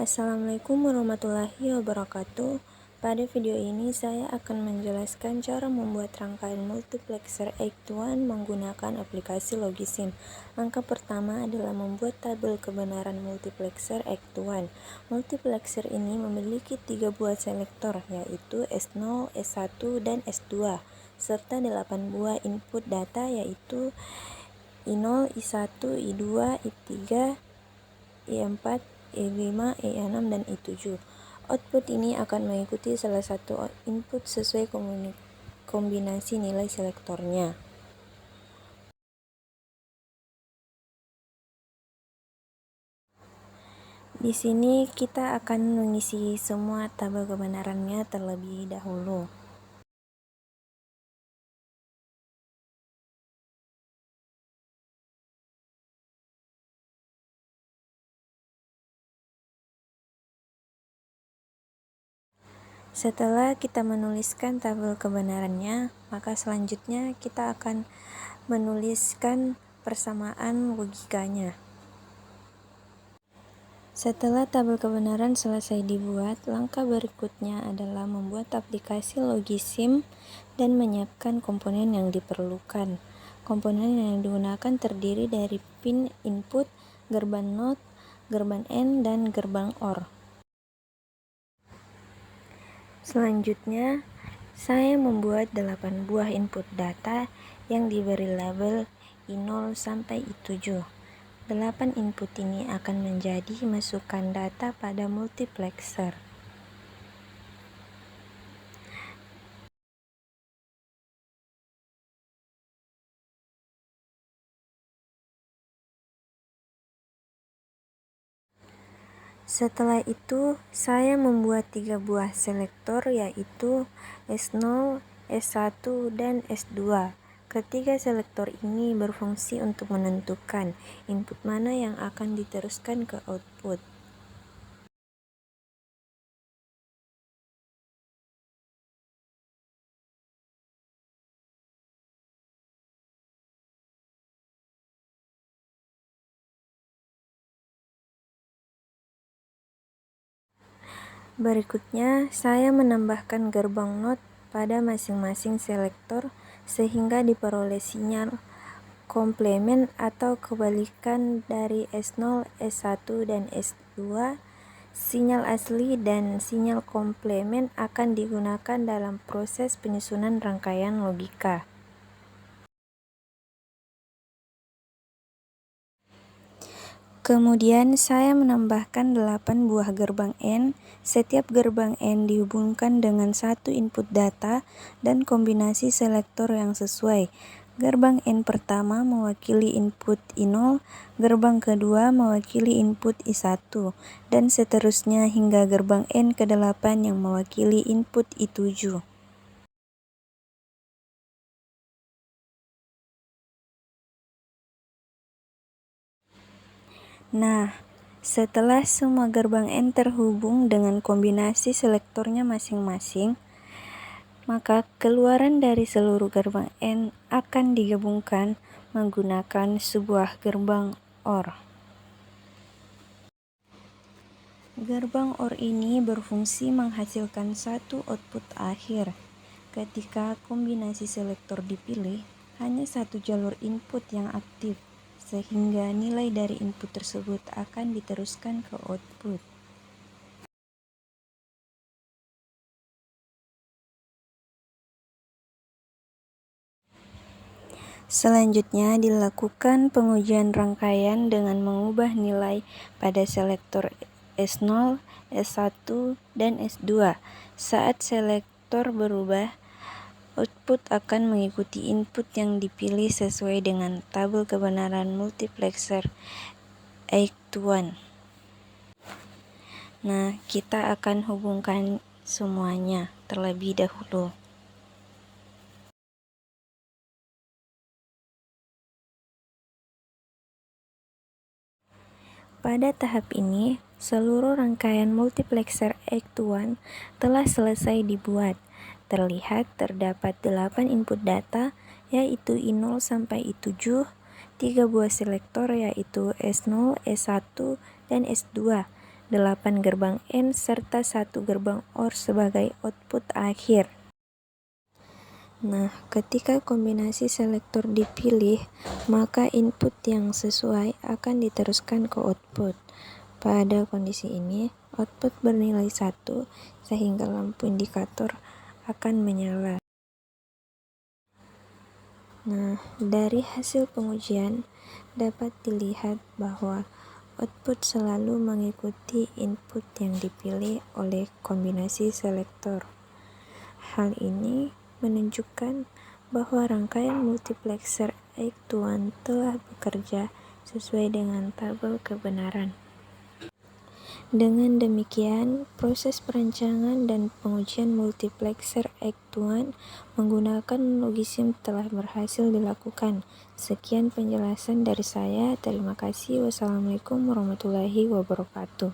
Assalamualaikum warahmatullahi wabarakatuh. Pada video ini saya akan menjelaskan cara membuat rangkaian multiplexer X1 menggunakan aplikasi Logisim. Langkah pertama adalah membuat tabel kebenaran multiplexer X1. Multiplexer ini memiliki 3 buah selektor, yaitu S0, S1, dan S2, serta 8 buah input data, yaitu I0, I1, I2, I3, I4, I5, I6, dan I7. Output ini akan mengikuti salah satu input sesuai kombinasi nilai selektornya. Di sini kita akan mengisi semua tabel kebenarannya terlebih dahulu. Setelah kita menuliskan tabel kebenarannya, maka selanjutnya kita akan menuliskan persamaan logikanya. Setelah tabel kebenaran selesai dibuat, langkah berikutnya adalah membuat aplikasi Logisim dan menyiapkan komponen yang diperlukan. Komponen yang digunakan terdiri dari pin input, gerbang NOT, gerbang AND, dan gerbang OR. Selanjutnya, saya membuat 8 buah input data yang diberi label I0 sampai I7. 8 input ini akan menjadi masukan data pada multiplexer. Setelah itu, saya membuat 3 buah selektor, yaitu S0, S1, dan S2. Ketiga selektor ini berfungsi untuk menentukan input mana yang akan diteruskan ke output. Berikutnya, saya menambahkan gerbang NOT pada masing-masing selektor sehingga diperoleh sinyal komplement atau kebalikan dari S0, S1, dan S2. Sinyal asli dan sinyal komplement akan digunakan dalam proses penyusunan rangkaian logika. Kemudian saya menambahkan 8 buah gerbang AND. Setiap gerbang AND dihubungkan dengan satu input data dan kombinasi selektor yang sesuai. Gerbang AND pertama mewakili input I0, gerbang kedua mewakili input I1, dan seterusnya hingga gerbang AND ke-8 yang mewakili input I7. Nah, setelah semua gerbang AND terhubung dengan kombinasi selektornya masing-masing, maka keluaran dari seluruh gerbang AND akan digabungkan menggunakan sebuah gerbang OR. Gerbang OR ini berfungsi menghasilkan satu output akhir. Ketika kombinasi selektor dipilih, hanya satu jalur input yang aktif, sehingga nilai dari input tersebut akan diteruskan ke output. Selanjutnya dilakukan pengujian rangkaian dengan mengubah nilai pada selektor S0, S1, dan S2. Saat selektor berubah, output akan mengikuti input yang dipilih sesuai dengan tabel kebenaran multiplexer X1. Nah, kita akan hubungkan semuanya terlebih dahulu. Pada tahap ini, seluruh rangkaian multiplexer X1 telah selesai dibuat. Terlihat terdapat 8 input data, yaitu I0 sampai I7, 3 buah selektor yaitu S0, S1, dan S2, 8 gerbang AND, serta 1 gerbang OR sebagai output akhir. Nah, ketika kombinasi selektor dipilih, maka input yang sesuai akan diteruskan ke output. Pada kondisi ini, output bernilai 1 sehingga lampu indikator akan menyala. Nah, dari hasil pengujian dapat dilihat bahwa output selalu mengikuti input yang dipilih oleh kombinasi selektor. Hal ini menunjukkan bahwa rangkaian multiplexer X1 telah bekerja sesuai dengan tabel kebenaran. Dengan demikian, proses perancangan dan pengujian multiplexer X1 menggunakan Logisim telah berhasil dilakukan. Sekian penjelasan dari saya. Terima kasih. Wassalamualaikum warahmatullahi wabarakatuh.